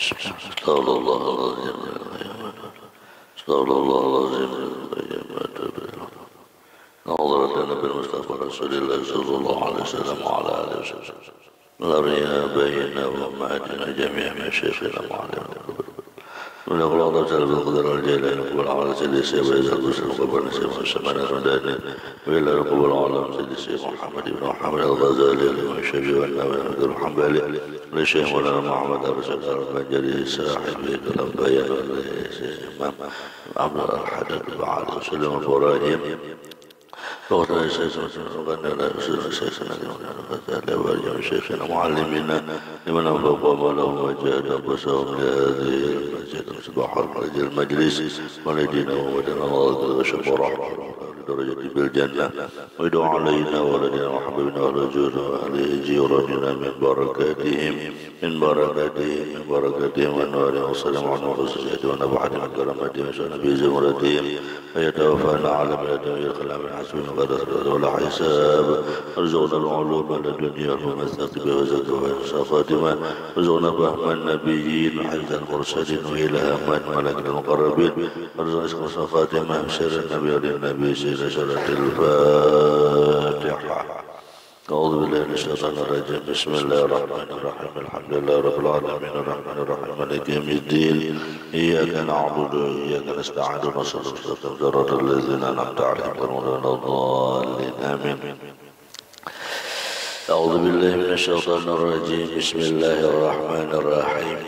Astagfirullahaladzim. Astagfirullahaladzim. Naudzubillah Nabi Mustafa Rasulullah sallallahu alaihi wasallam wa ala alihi wasallam. Lariya bayna wa ma'adina jami'a masyayikhina ma'alim. من الله تعالى بالقدر الجلال والعالم سيد السيد ويزال وسلم قبل نسيب والسمان الرمداني وإلى رقب العالم سيد السيد محمد بن محمد الغزالي والشبي والنبي عبد الحنبلي للشيخ مولانا محمد أرسل البنجلي صاحب كلام بيان الإمام عبد الحدث بعد وسلم الفراهيم وقت شيخنا معلمنا لمن أنفق مالهم وجاهد أنفسهم لهذه المسجد صباح المجلس ونجينا ومدنا الله وشف رحمه لدرجة بالجنة ويدعو علينا ولدنا وحبيبنا ورجونا وأهل جيراننا من بركاتهم وأنوارهم والسلام على وخصوصياتهم ونبعهم وكرامتهم وشأن في زمرتهم ويتوفانا على ملتهم ويدخلنا من حسبنا ولا حساب ارزقنا العلوم للدنيا والمثاقب وزكاة خاتمة ارزقنا فهم النبيين وحفظ المرسلين وإلهام ملك المقربين ارزقنا حسن خاتمة سر النبي للنبي سير سورة الفاتحة. أعوذ بالله من الشيطان الرجيم. بسم الله الرحمن الرحيم. الحمد لله رب العالمين الرحمن الرحيم مالك يوم الدين إياك نعبد وإياك نستعين ونصلي المستقيم صراط الذين أنعمت عليهم غير المغضوب الضالين آمين. أعوذ بالله من الشيطان الرجيم. بسم الله الرحمن الرحيم.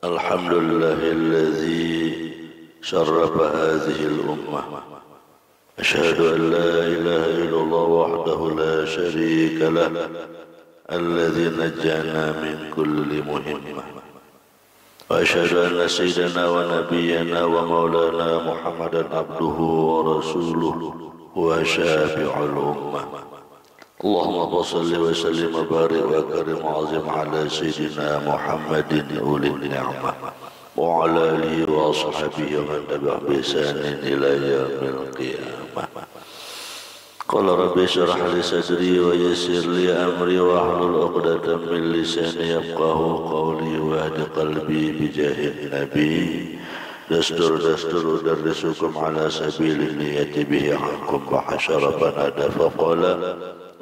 الحمد لله الذي شرف هذه الأمة. أشهد أن لا إله إلا الله وحده لا شريك له الذي نجانا من كل مهمة. وأشهد أن سيدنا ونبينا ومولانا محمدا عبده ورسوله وشافع الأمة. اللهم صل وسلم وبارك وكرم وعظم على سيدنا محمد أولي النعمة وعلى آله وأصحابه ومن تبع بإحسان إلى يوم القيامة. قال رب اشرح لي صدري ويسر لي أمري واحلل عقدة من لساني يفقهوا قولي واهد قلبي بجاه النبي. دستور أدرسكم على سبيل النية به عنكم بحشر فنادى فقال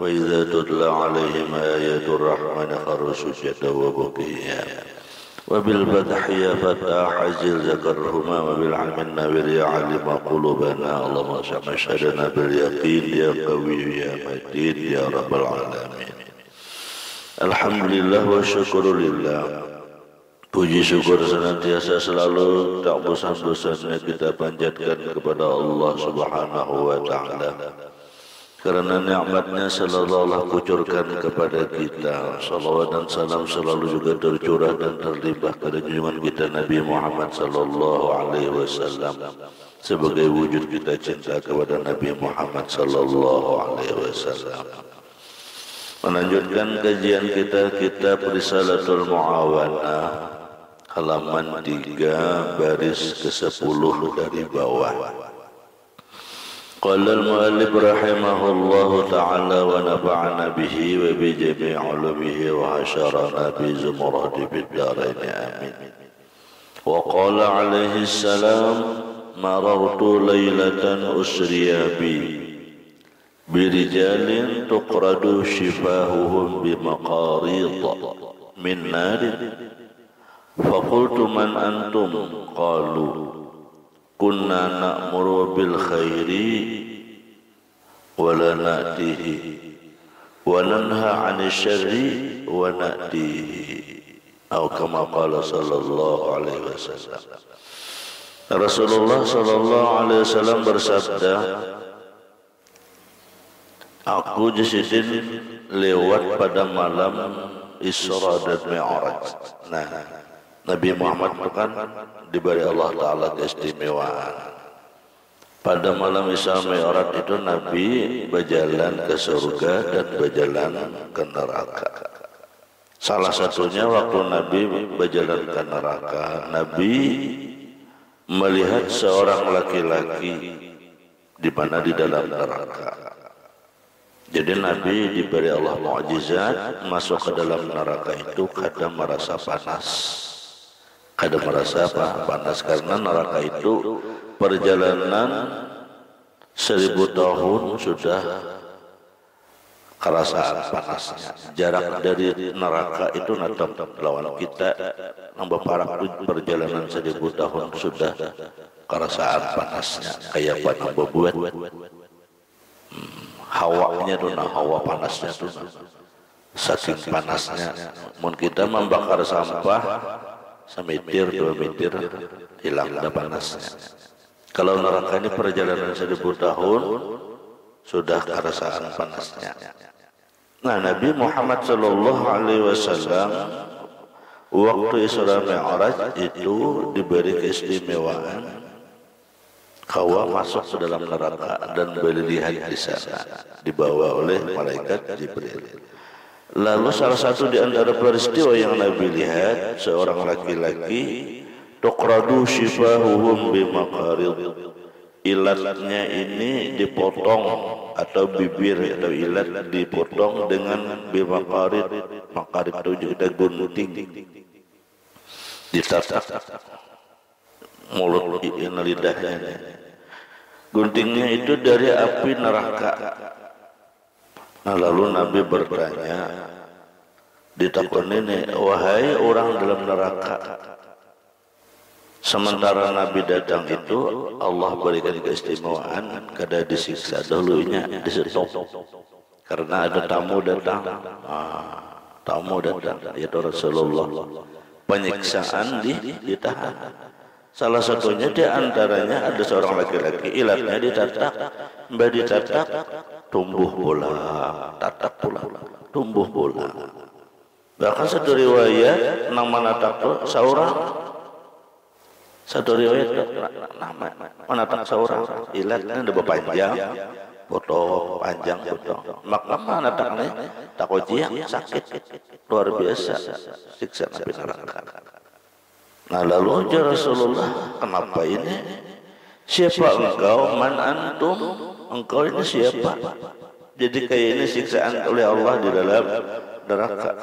وإذا تتلى عليهم آيات الرحمن خروا سجدا وبكيا. وبالفتح يا فتاح عزل ذكرهما وبالعلم النابر يا علم قلوبنا. اللهم اشهدنا باليقين يا قوي يا متين يا رب العالمين. Alhamdulillah wa syukurillah. Puji syukur senantiasa selalu tak bosan-bosannya kita panjatkan kepada Allah Subhanahu wa ta'ala. Karena nikmatnya selalu Allah kucurkan kepada kita. Salawat dan salam selalu juga tercurah dan terlimpah pada junjungan kita Nabi Muhammad sallallahu alaihi wasallam. Sebagai wujud kita cinta kepada Nabi Muhammad sallallahu alaihi wasallam. Melanjutkan kajian kita kitab Risalatul Muawanah halaman 3 baris ke-10 dari bawah. Qala al-muallif rahimahullahu ta'ala wa nafa'ana bihi wa bi jami' ulumihi wa hasyarana bi zumurati fid darain amin. Wa qala alaihi salam marartu laylatan usriya bi birijalin tuqradu shifahuhum bi maqarid min narin faqultu man antum qalu kunna na'muru bil khairi wa la na'tihi wa nanha 'anil syarri wa na'tihi atau kama qala sallallahu alaihi wasallam. Rasulullah sallallahu alaihi wasallam bersabda, aku Jasidin lewat pada malam Isra dan Mi'raj. Nah, Nabi Muhammad bukan diberi Allah Ta'ala keistimewaan. Pada malam Isra Mi'raj itu Nabi berjalan ke surga dan berjalan ke neraka. Salah satunya waktu Nabi berjalan ke neraka, Nabi melihat seorang laki-laki di mana di dalam neraka. Jadi Nabi diberi Allah mukjizat masuk ke dalam neraka itu kadang merasa panas. Kadang merasa panas karena neraka itu perjalanan 1000 tahun sudah kerasaan panasnya. Jarak dari neraka itu natap lawan kita nambah parah perjalanan 1000 tahun sudah kerasaan panasnya. Kayak apa nambah buat hawanya tuh, hawa panasnya tuh saking panasnya. Mun kita membakar sampah semeter 2 meter hilang dah panasnya. Kalau neraka ini perjalanan 1000 tahun sudah kerasaan panasnya. Nah, Nabi Muhammad sallallahu alaihi wasallam waktu Isra Mi'raj itu diberi keistimewaan Hawa masuk ke dalam neraka dan berlihat di sana, dibawa oleh malaikat Jibril. Lalu salah satu di antara peristiwa yang Nabi lihat, seorang laki-laki tuqradu shifahuhum bimaqarid. Ilatnya ini dipotong atau bibir atau ilat dipotong dengan bimaqarid. Maqarid itu juga gunting, ditatak mulut lidahnya. Guntingnya itu dari api neraka. Nah, lalu Nabi bertanya, ditakut ini, wahai orang dalam neraka. Sementara Nabi datang itu, Allah berikan keistimewaan, kada disiksa dahulunya, disetop. Karena ada tamu datang. Tamu datang, yaitu Rasulullah. Penyiksaan ditahan. Salah satunya di antaranya ada seorang laki-laki, ilatnya ditatak, tumbuh bola, tatak pula, tumbuh bola. Bahkan satu riwayat nang manatak seorang, satu riwayat nama manatak seorang, ilatnya ada panjang, potong panjang potong. Maka manataknya takojiang sakit luar biasa, siksa Nabi neraka. Nah, lalu aja Rasulullah, kenapa ini? Siapa engkau? Man antum? Engkau ini siapa? Jadi kayak ini siksaan oleh Allah di dalam neraka.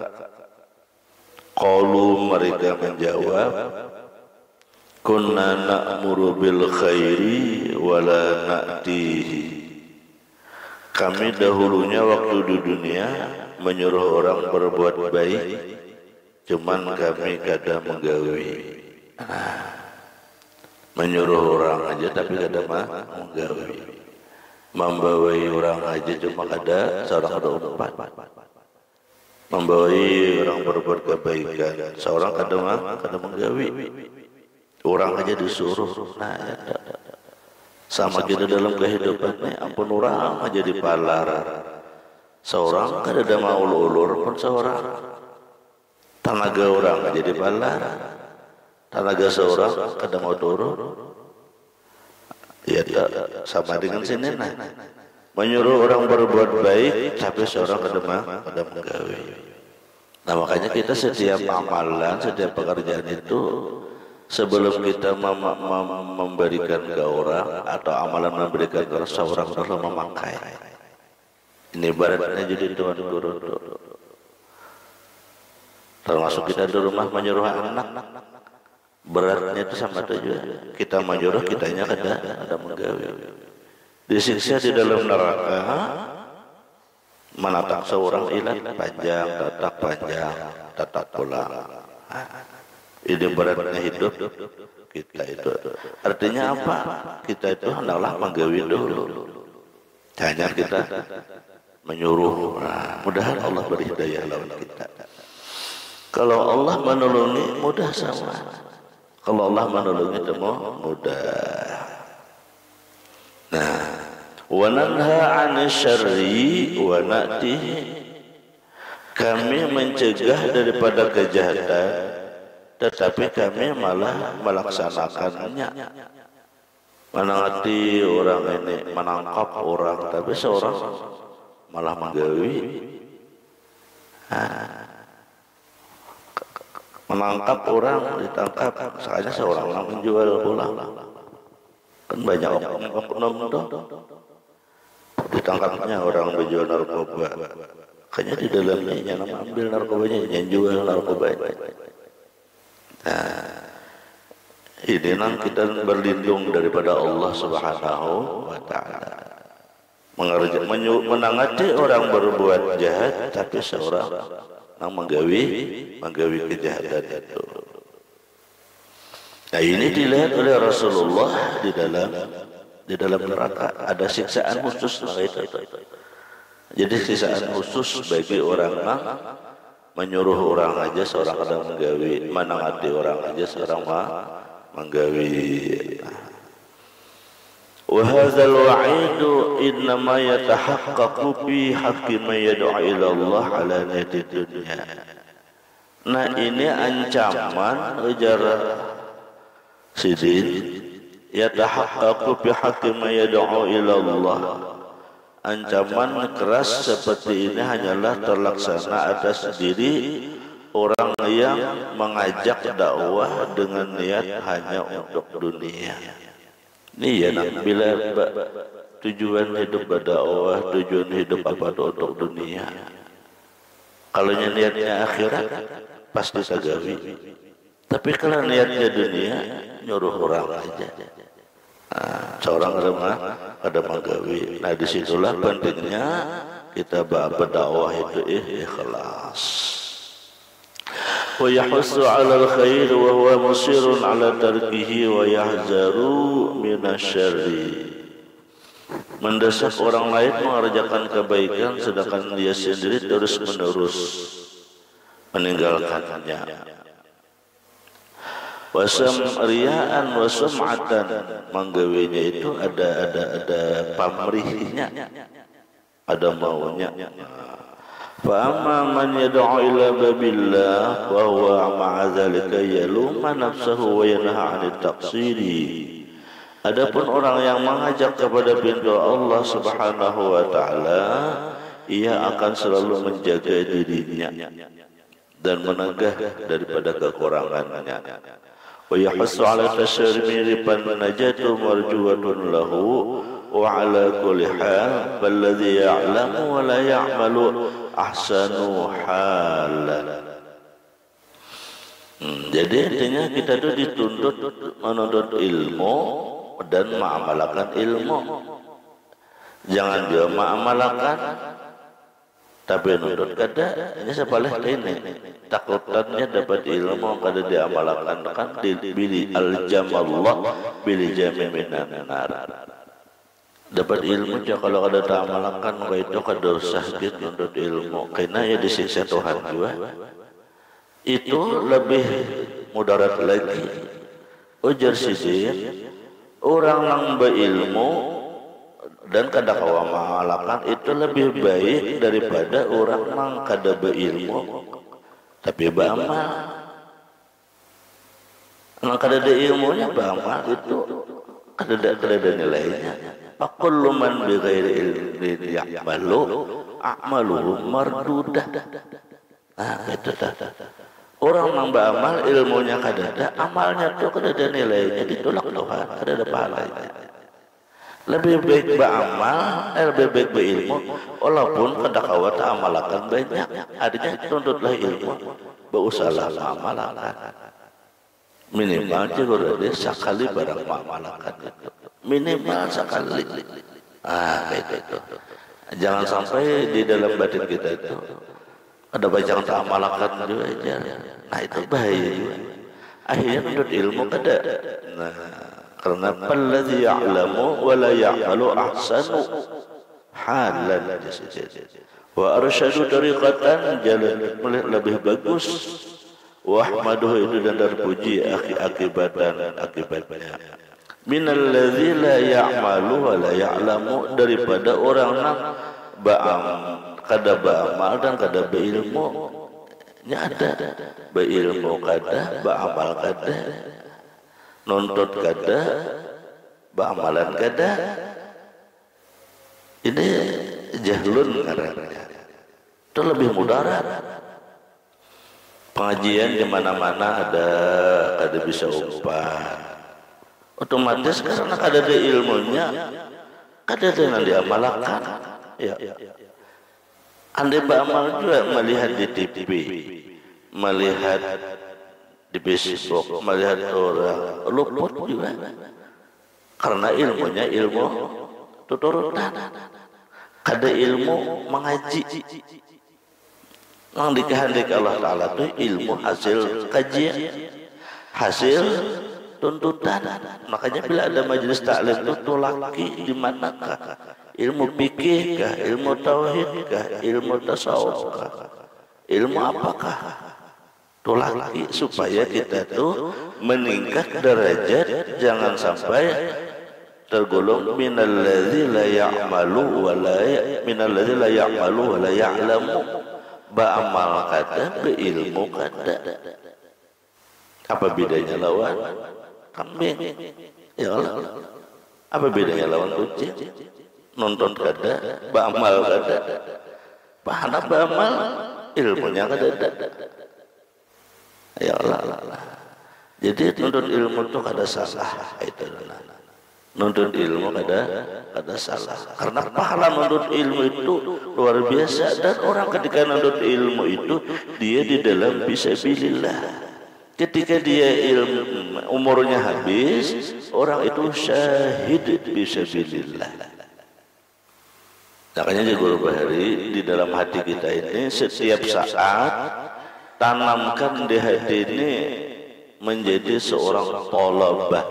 Qalu, mereka menjawab, kunna na'muru bil khairi wa la na'tihi. Kami dahulunya waktu di dunia menyuruh orang berbuat baik, cuman kami kadang menggawi. Menyuruh orang aja tapi kadang menggawi. Membawai orang aja cuma kada seorang ada umpat. Membawai orang berbuat kebaikan seorang kadang menggawi. Orang aja disuruh. Nah, sama kita dalam kehidupannya, ampun orang aja dipalar. Seorang kada ada mau ulur pun seorang. Tenaga orang aja dipalar. Tenaga seorang kadang mau turun, ya sama dengan sini. Nah, menyuruh orang berbuat baik, tapi seorang kadang menggawe. Nah, makanya kita setiap amalan, setiap pekerjaan itu sebelum kita memberikan ke orang atau amalan memberikan ke orang, seorang harus memakai. Ini ibaratnya jadi tuan guru. Termasuk kita di rumah menyuruh anak. Beratnya itu sama saja. Kita menyuruh, kitanya ada menggawe. Disiksa di dalam neraka, menatap seorang ilat panjang, tatak pulang. Ini beratnya hidup kita itu. Artinya apa? Kita itu hendaklah menggawe dulu. Hanya kita menyuruh. Mudah-mudahan Allah beri hidayah lawan kita. Kalau Allah menolongi mudah sama. Kalau Allah menolongi itu mudah. Nah, wa nanha 'anil syarri wa na'tihi. Kami mencegah daripada kejahatan, tetapi kami malah melaksanakannya. Menangati orang ini, menangkap orang, tapi seorang malah menggawi. Menangkap orang, ditangkap, misalnya seorang menjual pulang. Kan banyak oknum itu ditangkapnya orang berjual narkoba. Kayaknya di dalamnya yang ambil narkobanya, yang jual narkobanya. Nah, ini nang kita berlindung daripada Allah Subhanahu wa taala. Menangati orang berbuat jahat, tapi seorang yang menggawi kejahatan itu. Nah, ini dilihat oleh Rasulullah di dalam neraka ada siksaan khusus itu. Jadi siksaan khusus bagi orang yang menyuruh orang aja seorang kadang menggawi, menangati orang aja seorang menggawi. Wa hadzal wa'idu innama yatahaqqaqu fi haqqi man yad'u ila Allah ala nati dunya. Nah, ini ancaman ujar Sidin yatahaqqaqu fi haqqi man yad'u ila Allah. Ancaman keras seperti ini hanyalah terlaksana atas diri orang yang mengajak dakwah dengan niat hanya untuk dunia. Ini ya, bila tujuan hidup berdakwah, tujuan hidup apa untuk dunia. Kalau niatnya akhirat, pasti sagawi. Tapi kalau niatnya dunia, nyuruh orang aja. Seorang ada menggawi. Nah, disitulah pentingnya kita berdakwah itu ikhlas. Wa yahussu 'ala al-khair wa huwa musirun 'ala tarkihi wa yahzaru minasyarri. Mendesak orang lain mengerjakan kebaikan sedangkan dia sendiri terus-menerus meninggalkannya. Wasam riyaan wasum'atan, menggawinya itu ada pamrihnya, ada maunya. Fa amma man yad'u ila babillah wa huwa ma'a dzalika yaluma nafsahu wa yanha 'anil taqsiri. Adapun orang yang mengajak kepada pintu Allah Subhanahu wa taala, ia akan selalu menjaga dirinya dan menegah daripada kekurangannya. Wa yahussu 'ala tasyrimi fan najatu marjuwatun lahu wa 'ala kulli hal balladhi ya'lamu wa la ya'malu ahsanu halan. Jadi intinya kita itu dituntut menuntut ilmu dan mengamalkan ilmu. Jangan dia mengamalkan tapi nuntut kada ini sepalih ini takutannya dapat ilmu kada diamalkan kan dibili al-jamallah bil jami' minan nar. Dapat ilmu aja kalau kada diamalkan maka itu kada usah nuntut ilmu karena ya disiksa Tuhan juga. Itu lebih mudarat lagi. Ujar Sidin, orang yang berilmu dan kada kawa mengamalkan itu lebih baik daripada orang yang kada berilmu tapi beramal. Yang kada ada ilmunya beramal itu kada ada nilainya. Faqullu man bi ghairi ilmin ya'malu a'maluhu mardudah. Nah, itu dah. Orang yang beramal ilmunya kada ada, amalnya tu kada ada nilainya, ditolak Tuhan, kada ada pahalanya. Lebih baik beramal, lebih baik berilmu, walaupun kada kawat amalkan banyak. Artinya tuntutlah ilmu, berusahalah mengamalkan. Minimal juga ada sekali barang mengamalkan itu. Minimal sekali. Itu. Jangan sampai di dalam batin kita itu ada banyak tak amalkan juga aja. Nah, itu bahaya juga. Akhirnya menurut ilmu kada. Nah, karena alladzi ya'lamu wa la ya'malu ahsanu halan wa arsyadu tariqatan, jalan lebih bagus. Wa ahmaduhu itu dan terpuji akibatnya minal ladzi la ya'malu wa la ya'lamu, daripada orang yang kada beramal dan kada berilmu. Nya ada berilmu kada, beramal kada, nuntut kada, beramalan kada. Ini jahlun ngarannya. Itu lebih mudarat. Pengajian di mana-mana ada bisa umpan. Otomatis karena kada ada ilmunya, kada ada yang diamalkan. Ya. Andai beramal juga melihat di TV, melihat di Facebook, melihat orang luput juga. Karena ilmunya ilmu tuturutan. Kada ilmu mengaji. Yang dikehendaki Allah Ta'ala itu ilmu hasil kajian, hasil tuntutan. Makanya bila ada majelis taklim itu tulaki di manakah? Ilmu fikih kah, ilmu tauhid kah, ilmu tasawuf kah, ilmu apakah? Tulaki supaya kita tuh meningkat derajat, jangan sampai tergolong minalladzi la ya'malu wa la minalladzi la ya'malu wa la ya'lamu. Ba'amal kada, beilmu kada. Apa bedanya lawan kambing? Ya Allah. Apa bedanya lawan kucing? Nonton kada, ba'amal kada. Pahala ba'amal, ilmunya kada. Ya Allah. Jadi nuntut ilmu itu kada salah. Itu nuntut ilmu kada salah. Karena pahala nuntut ilmu itu luar biasa. Dan orang ketika nuntut ilmu itu dia di dalam fisabilillah. Ketika dia ilmu umurnya habis, orang itu syahid fisabilillah. Makanya di Guru Bahari di dalam hati kita ini setiap saat tanamkan di hati ini menjadi seorang thalabah.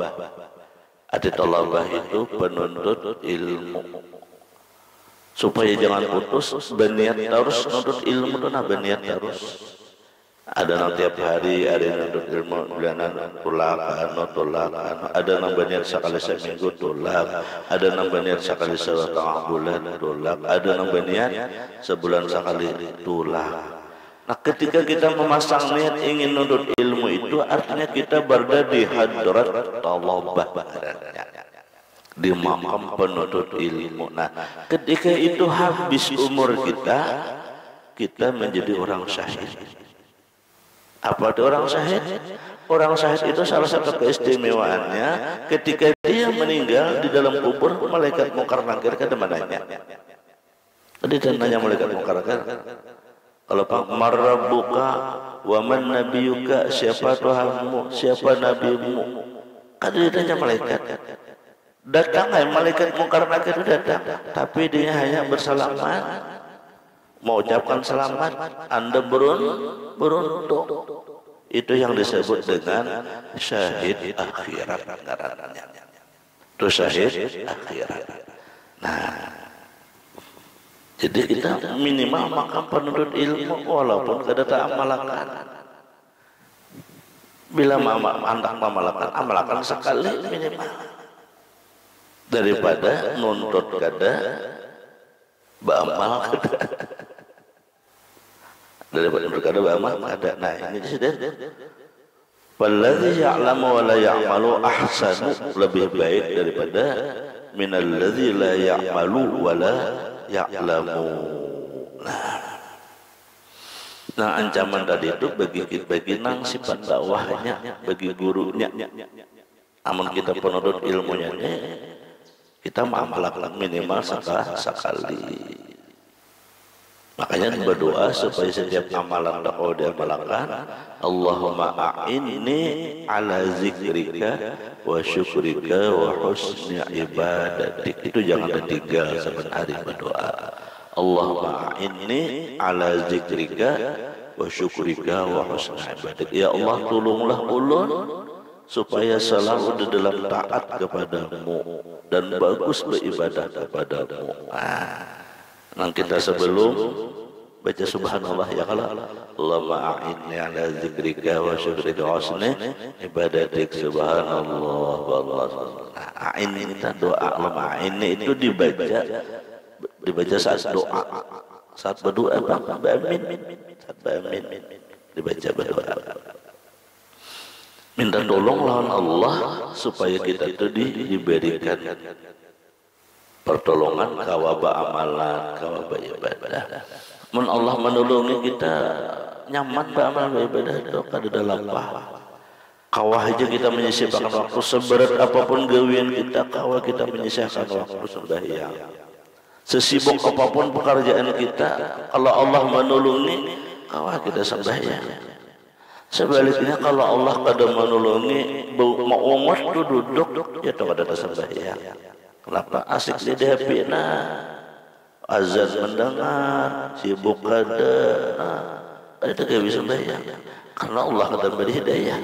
Ada thalabah itu penuntut ilmu. Supaya jangan putus, berniat terus nuntut ilmu itu, berniat terus. Ada yang tiap hari ada yang nuntut ilmu bulanan tulakan, ada yang berniat sekali seminggu tulak, ada yang berniat sekali setengah bulan tulak, ada yang berniat sebulan sekali tulak. Nah, ketika kita memasang niat ingin nuntut ilmu itu artinya kita berada di hadrat talabah, di makam penuntut ilmu. Nah, ketika itu habis umur kita menjadi orang syahid. Apa itu orang syahid? Orang syahid itu salah satu keistimewaannya ketika dia meninggal di dalam kubur, malaikat mungkar nakir ke demananya. Tadi dan nanya malaikat mungkar nakir, kalau Pak Marabbuka wa man nabiyuka, siapa Tuhanmu, siapa nabimu? Kan ditanya malaikat. Datang malaikat mungkar nakir datang, tapi dia hanya bersalaman, mau ucapkan selamat, Anda beruntung. Itu yang disebut dengan syahid akhirat. Itu syahid akhirat. Nah, jadi kita minimal makam penuntut ilmu walaupun kada tak amalakan. Bila hendak memalakan, amalakan sekali minimal. Daripada nuntut kada, beramal kada. Daripada nuntut kada, beramal kada. Nah, ini sudah. Walladzi ya'lamu wa la ya'malu ahsanu, lebih baik daripada minalladzi la ya'malu wa la ya'lamu. Nah, ancaman tadi itu bagi nang sifat dakwahnya, bagi gurunya. Amun kita penuntut ilmunya kita mengamalkan minimal sekali. Makanya berdoa supaya setiap amalan dakwah diamalkan. Allahumma a'inni ala zikrika wa syukrika wa husni ibadatik. Itu jangan tertinggal sebenarnya berdoa. Allahumma a'inni ala zikrika wa syukrika wa husni ibadatik. Ya Allah, tolonglah ulun supaya selalu di dalam taat kepadamu dan bagus beribadah kepadamu. Nah, kita sebelum baca subhanallah ya kalau Allahumma a'inni ala zikrika wa syukrika wa husni ibadatik, subhanallah wallah. A'inni kita doa, Allahumma a'inni itu dibaca saat doa, saat berdoa ba'amin, saat ba'amin dibaca berdoa. Minta tolong lawan Allah supaya kita itu diberikan pertolongan kawaba amalan, kawaba ibadah. Mun Allah menolongi kita nyaman beramal ibadah itu kada dalam apa. Kawah aja kita menyisihkan waktu seberat apapun gawian kita, kawah kita menyisihkan waktu sembahyang. Sesibuk apapun pekerjaan kita, kalau Allah menolongi, kawah kita sembahyang. Sebaliknya kalau Allah kada menolongi, mau umur tu duduk, ya tu kada sembahyang. Kenapa? Asik di HP azan mendengar, sibuk kada, itu tidak bisa sembahyang. Karena Allah kada beri hidayah.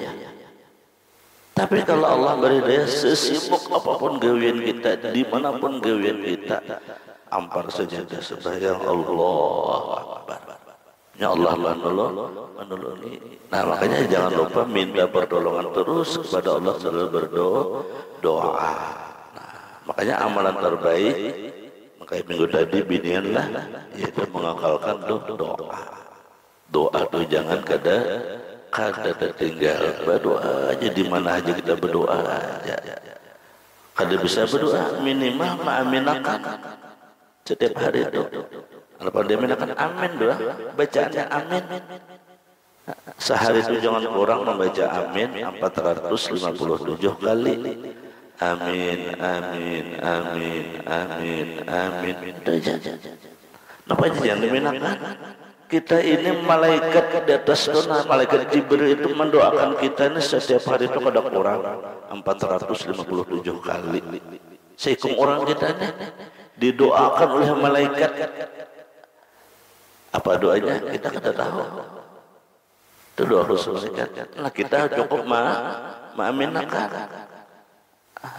Tapi kalau Allah beri hidayah, sesibuk apapun gawian kita, dimanapun gawian kita, ampar sajadah sembahyang Allah Akbar. Ya Allah menolongi. Nah makanya jangan lupa minta pertolongan terus kepada Allah, selalu berdoa. Nah, makanya amalan terbaik, makanya minggu tadi binianlah, yaitu mengakalkan doa. Doa tuh jangan kada tertinggal. Berdoa aja di mana aja kita berdoa aja. Kada bisa berdoa minimal ma'aminakan setiap hari itu. Kalau dia minakan amin doa, bacaannya amin. Sehari itu jangan kurang membaca amin 457 kali. Amin, amin, amin, amin, amin. Kenapa jangan diminakan? Kita ini malaikat di atas sana, malaikat Jibril itu mendoakan kita ini setiap hari itu kada kurang 457 kali. Sehitung orang kita ini didoakan oleh malaikat. Apa doanya? Kita kada tahu. Itu doa khusus malaikat. Nah kita cukup ma'aminakan.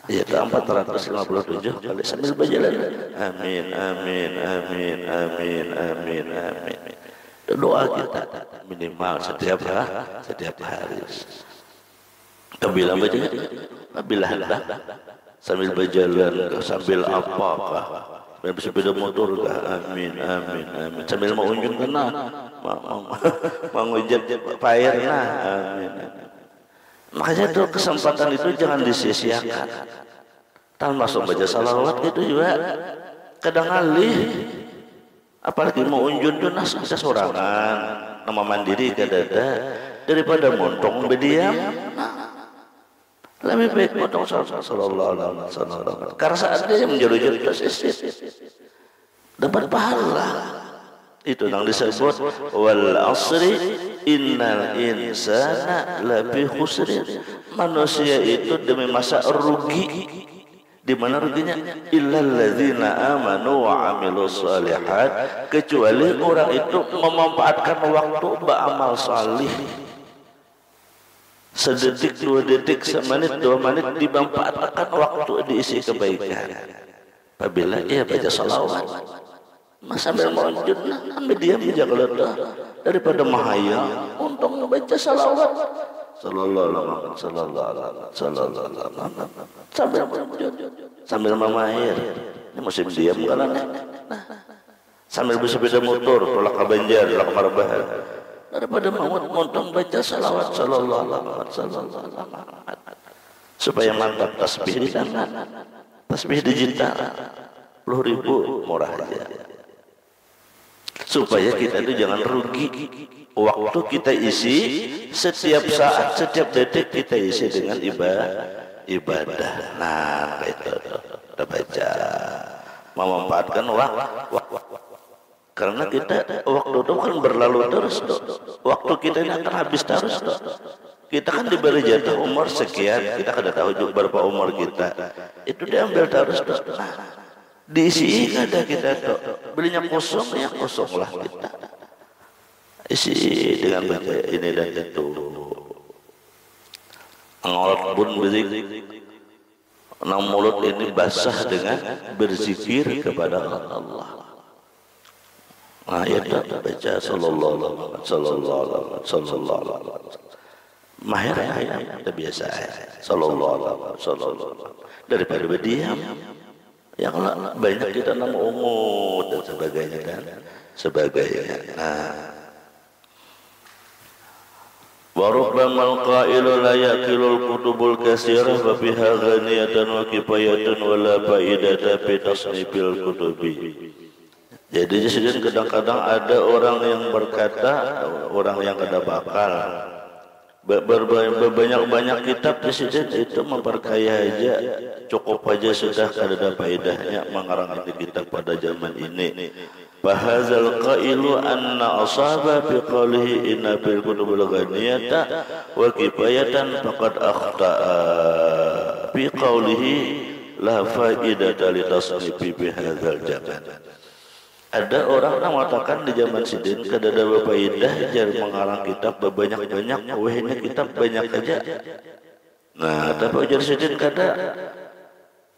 Ya 457 kali sambil berjalan. Amin, amin, amin, amin, amin, amin. Itu doa kita minimal setiap hari. Bila baca, bila hendak sambil berjalan, sambil apakah? Bersepeda motor kah? Amin, amin, amin. Sambil mau unjun kena, mau ngejep pair nah, amin, amin. Makanya itu kesempatan itu jangan disia-siakan. Termasuk baca salawat itu juga kadang alih. Apalagi mau unjun tuh nas bisa sorangan, nama mandiri kadada daripada montong berdiam. Lebih baik montong sallallahu alaihi wasallam. Karena saat dia menjadi dapat pahala. Itu yang disebut wal asri innal insana lafi khusrin. Manusia itu demi masa rugi. Di mana ruginya? Illal ladzina amanu wa amilus shalihat, kecuali orang itu memanfaatkan waktu beramal salih. Sedetik, 2 detik, semenit, 2 menit dimanfaatkan waktu diisi kebaikan. Apabila ia baca salawat, sambil menunjuk, ambil dia menjaga ledah daripada mahaya untuk membaca salawat. Sallallahu alaihi wasallam. Sambil memair. Ini musim diam kan? Sambil bersepeda motor, tolak ke Banjar, tolak ke Marbahan. Daripada montong baca salawat sallallahu alaihi wasallam. Supaya mantap tasbih di tangan. Tasbih digital 10.000 murah aja. Supaya kita itu jangan rugi. Waktu kita isi setiap saat, setiap detik kita isi dengan ibadah. Nah, itu kita baca, memanfaatkan waktu. Karena kita waktu itu kan berlalu terus. Waktu kita ini akan habis terus. Kita kan diberi jatah umur sekian, kita kada tahu juga berapa umur kita. Itu diambil terus. Nah, diisi kada kita tuh. Belinya kosong ya kosonglah kita. Isi dengan baca ini dan itu. Angolat pun bezik. Mulut ini basah dengan berzikir kepada Allah. Nah, ya baca sallallahu alaihi wasallam. Mahir kita biasa sallallahu alaihi wasallam. Daripada berdiam. Yang banyak kita nama umut dan sebagainya. Nah, وربما القائل لا يأكل الكتب الكثيرة ففيها غنية وكفاية ولا فائدة في تصنيف الكتب. Jadi kadang-kadang ada orang yang berkata, orang yang kada bakal berbanyak-banyak kitab presiden itu memperkaya aja, cukup aja sudah kada faedahnya mengarang ini kitab pada zaman ini. Fahazal qailu anna asaba fi qawlihi inna bil kutubul ghaniyata wa kifayatan faqad akhta'a fi qawlihi la faidata li tasnifi bi hadzal zaman. Ada orang yang mengatakan di zaman sidin kada ada faedah jar mengarang kitab banyak-banyak, wehnya kitab banyak aja. Nah, tapi ujar sidin kada.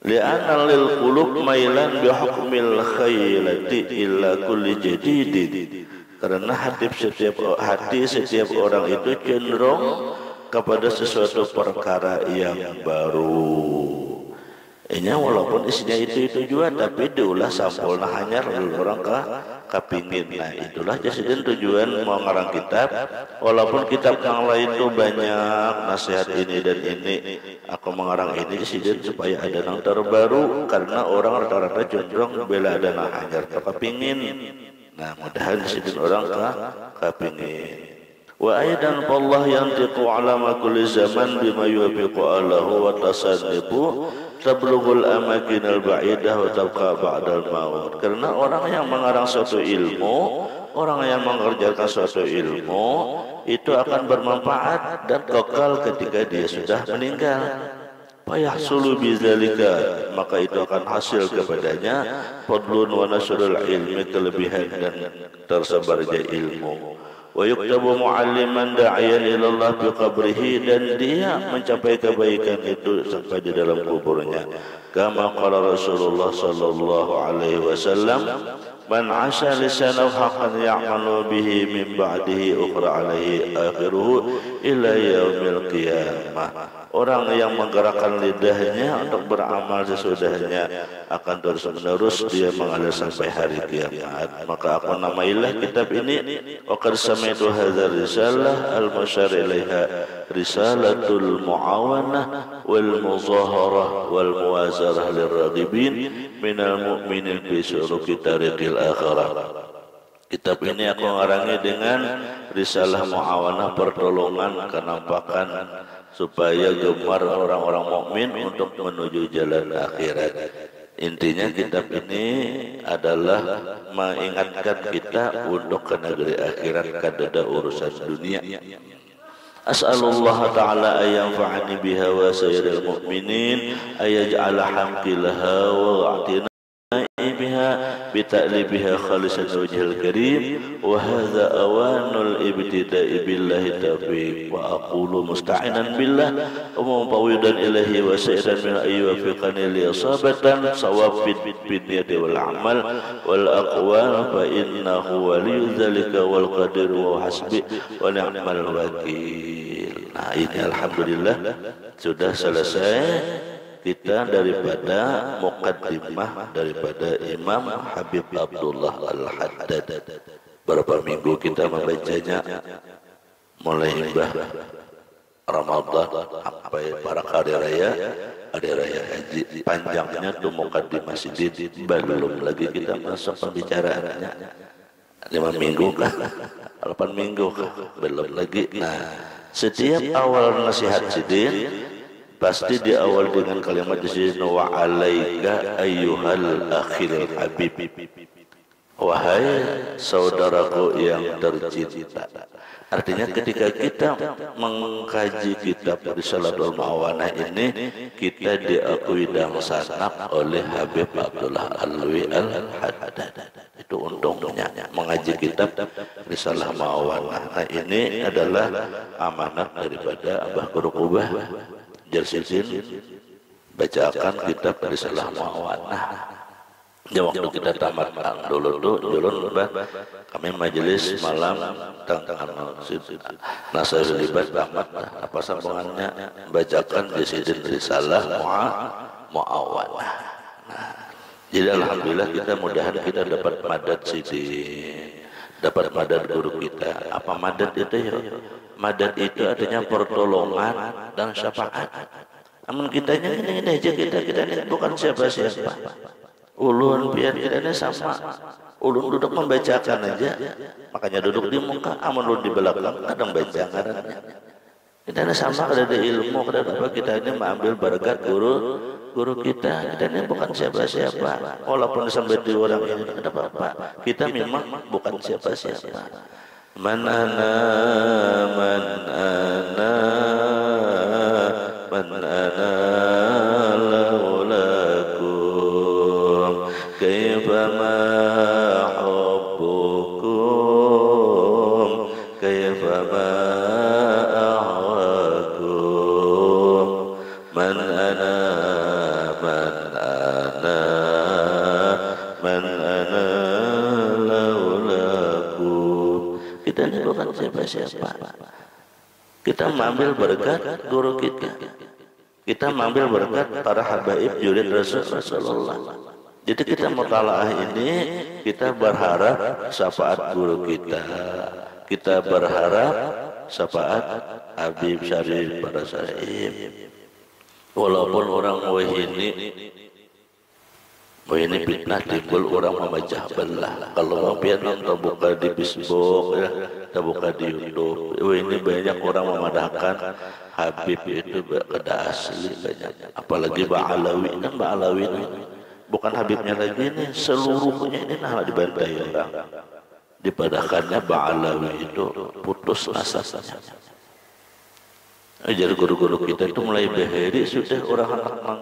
Li'anna lil qulub mailan bi hukmil khaylati illa kulli jadidin. Karena hati setiap orang itu cenderung kepada sesuatu perkara yang baru. Ini walaupun isinya itu juga, tapi diulah sampulna hanyar orang kapingin. Nah, itulah jadi tujuan mau ngarang kitab. Walaupun kitab yang lain itu banyak nasihat ini dan ini, aku mengarang ini jadi supaya ada yang terbaru, karena orang rata-rata cenderung bela ada yang hanyar kapingin. Nah, mudahan jadi orang kapingin. Wa aidan Allah yantiqu ala ma kulli zaman bima yuwafiqu alahu wa tasannibu tablughul amakin al-ba'idah wa tabqa ba'dal maut. Karena orang yang mengarang suatu ilmu, orang yang mengerjakan suatu ilmu itu akan bermanfaat dan kekal ketika dia sudah meninggal. Fayahsulu bidzalika, maka itu akan hasil kepadanya fadlun wa nasrul ilmi, kelebihan dan tersebarnya ilmu. Wa yuktabu mu'alliman da'iyan ila Allah bi qabrihi, dan dia mencapai kebaikan itu sampai di dalam kuburnya. Kama qala Rasulullah sallallahu alaihi wasallam, man 'asha lisanahu haqqan ya'malu bihi min ba'dihi ukhra alaihi akhiruhu ila yaumil qiyamah. Orang yang menggerakkan lidahnya untuk beramal sesudahnya akan terus-menerus dia mengalir sampai hari kiamat. Maka aku namailah kitab ini wa qad sami'tu hadzal risalah al-musyar ilaiha risalatul muawanah wal muzaharah wal muwazarah lirragibin minal mu'minin fi suruki tariqil akhirah. Kitab ini aku ngarangi dengan risalah muawanah, pertolongan, kenampakan supaya gemar orang-orang mukmin untuk menuju jalan akhirat. Intinya kitab ini adalah mengingatkan kita untuk ke negeri akhirat, kada urusan dunia. As'alullah ta'ala ayyanfa'ani biha wa sayyidil mu'minin ayaj'ala hamdilaha wa wa'atina biha bita'libiha khalisan wajhil karim wa hadha awanul ibtida'i billahi taufiq wa aqulu musta'inan billah wa mufawwidan ilahi wa sa'idan min ayyufiqani li asabatan sawab bid niyati wal amal wal aqwal fa innahu waliyyu dzalika wal qadir wa hasbi wa ni'mal wakil. Nah, ini alhamdulillah sudah selesai kita daripada muqaddimah daripada Imam Habib Abdullah Al-Haddad. Berapa minggu kita membacanya, mulai Ramadan sampai para hari raya haji. Panjangnya tuh muqaddimah sidin, belum lagi kita masuk pembicaraannya. 5 minggu kah? 8 minggu kah? Belum lagi. Nah, setiap awal nasihat sidin pasti di awal dengan kalimat di sini wa alaika ayyuhal akhil habib, wahai saudaraku yang tercinta. Artinya ketika kita mengkaji kitab Risalatul Muawanah ini, kita diakui dan sanad oleh Habib Abdullah Alwi Al-Haddad. Itu untungnya mengaji kitab Risalah Muawanah. Nah, ini adalah amanat daripada Abah Guru Kubah Jalsidin, bacakan kitab Risalah Muawanah. Ya, waktu kita tamat dulu kami majelis malam tentang nasihat libat tamat apa sambungannya, bacakan Jalsidin Risalah Muawanah. Nah, jadi alhamdulillah kita mudahan kita dapat madad sidin, dapat madad guru kita. Apa madad itu ya? Madad itu artinya pertolongan dan syafaat. Namun kitanya ini aja, kita ini bukan siapa-siapa. Ulun biar kita ini sama. Ulun duduk membacakan aja. Makanya duduk di muka, amun ulun di belakang kadang baca ngarannya. Kita ini sama, kada ada ilmu, kada apa, kita ini mengambil berkat guru guru kita ini bukan siapa-siapa. Walaupun sampai di orang ini ada apa-apa, kita memang bukan siapa-siapa. Man ana laulakum kaifa ma hubbukum kaifa ma ahwakum man ana laulakum. Kita ini bukan siapa-siapa. Kita mengambil berkat guru kita. Kita mengambil berkat para habaib jurid Rasulullah. Jadi kita mutalaah ini kita berharap syafaat guru kita. Kita berharap syafaat Habib Syarif para saib. Walaupun orang ini fitnah timbul orang memecah belah. Kalau mampir terbuka di Facebook ya, terbuka di YouTube. Ini banyak orang memadahkan Habib itu kada asli banyak. Apalagi Ba'alawi kan Ba'alawi ini bukan Habibnya lagi ini, seluruhnya ini nah dibantai orang. Dipadahkannya Ba'alawi itu putus nasabnya. Jadi guru-guru kita itu mulai beheri sudah orang anak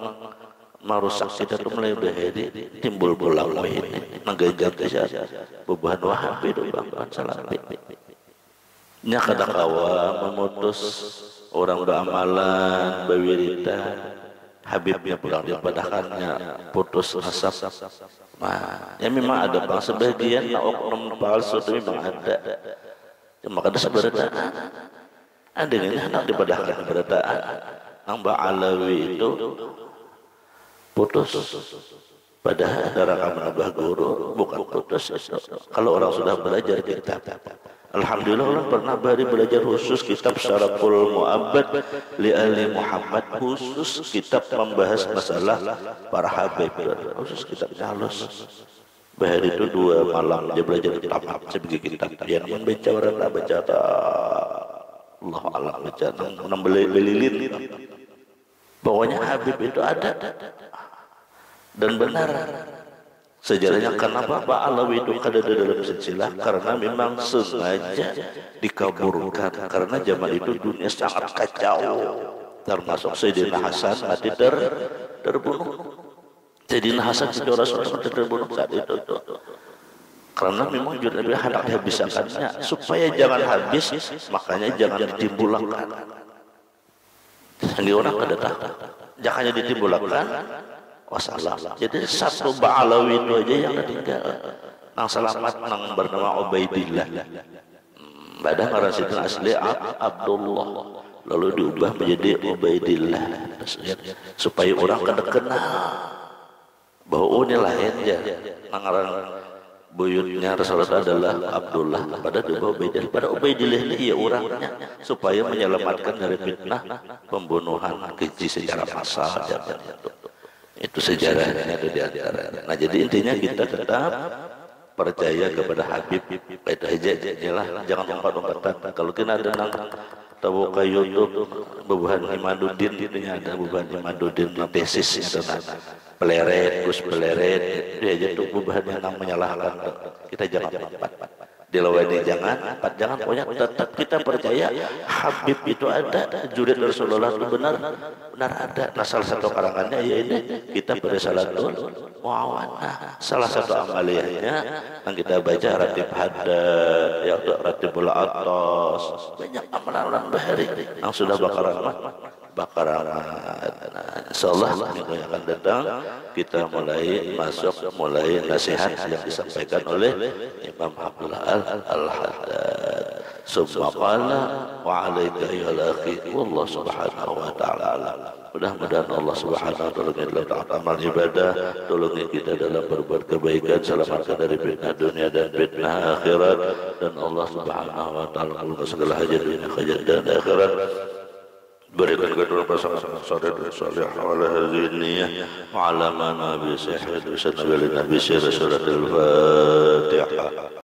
marusak kita itu mulai beheri timbul pulang ini nagajak kesat beban Wahabi itu bangkan Salafi nya kada kawa memutus orang beramalan bewiritan Habibnya pulang dipadahkannya putus nasab. Nah, ya memang ada bang sebagian oknum palsu itu memang ada, cuma kada seberataan ada ini anak dipadahkan seberataan ang Ba'alawi itu putus. Padahal darah menambah guru bukan putus. Kalau orang sudah belajar kitab, alhamdulillah orang pernah belajar khusus kitab Syaraful Mu'abbad li Ali Muhammad, khusus kitab membahas masalah para habib, khusus kitabnya halus. Bahari itu 2 malam dia belajar tamat sebagai kitab yang membaca orang baca Allah alam baca enam belilin. Pokoknya Habib itu ada dan benar. Sejarahnya kenapa Pak Alawi itu ada dalam silsilah, karena memang sengaja dikaburkan karena zaman itu dunia sangat kacau, termasuk Sayyidina Hasan mati terbunuh. Sayyidina Hasan itu Rasulullah terbunuh saat itu karena memang jurnal hendak dihabiskannya supaya jangan habis, makanya jangan ditimbulkan. Sehingga orang kada tahu, jangannya ditimbulkan. Wassalam. Jadi satu Ba'alawi itu aja yang tinggal. Nang selamat nang bernama Ubaidillah. Badan orang situ asli Abdullah. Lalu diubah menjadi Ubaidillah supaya orang kada kenal bahwa ini lain ya. Nangaran buyutnya Rasulullah adalah Abdullah. Pada diubah Ubaidillah. Pada Ubaidillah ini ya orangnya supaya menyelamatkan dari fitnah pembunuhan keji secara massal zaman itu. Itu sejarahnya ada di antaranya. Nah jadi intinya kita tetap percaya kepada Habib. Itu aja lah, jangan lompat-lompatan. Kalau kita ada nang tahu ke YouTube Bubuhan Imaduddin, itu ada Bubuhan Imaduddin tesisnya tentang peleret, Gus peleret. Dia aja tuh Bubuhan yang menyalahkan. Kita jangan lompat. Dilawani jangan pokoknya tetap kita percaya Habib itu ada, jurid Rasulullah itu benar ada. Nah salah satu karangannya ya ini kita pada salatul muawanah. Salah satu amaliyahnya yang kita baca ratib haddad, ya ratibul atas, banyak amalan bahari yang sudah bakaran. Insyaallah minggu yang akan datang kita mulai nasihat yang disampaikan oleh Imam Abdullah Al-Haddad. Subhanallah wa alaika ya akhi wallahu subhanahu wa ta'ala. Mudah-mudahan Allah subhanahu wa ta'ala dalam amal ibadah, tolongi kita dalam berbuat kebaikan, selamatkan dari fitnah dunia dan fitnah akhirat, dan Allah subhanahu wa ta'ala kabulkan segala hajat dunia dan akhirat. Berikan kedua pasangan saudara salih ala hadhihi niyyah wa ala ma nabi sahih wa sallam nabi siratul fatihah.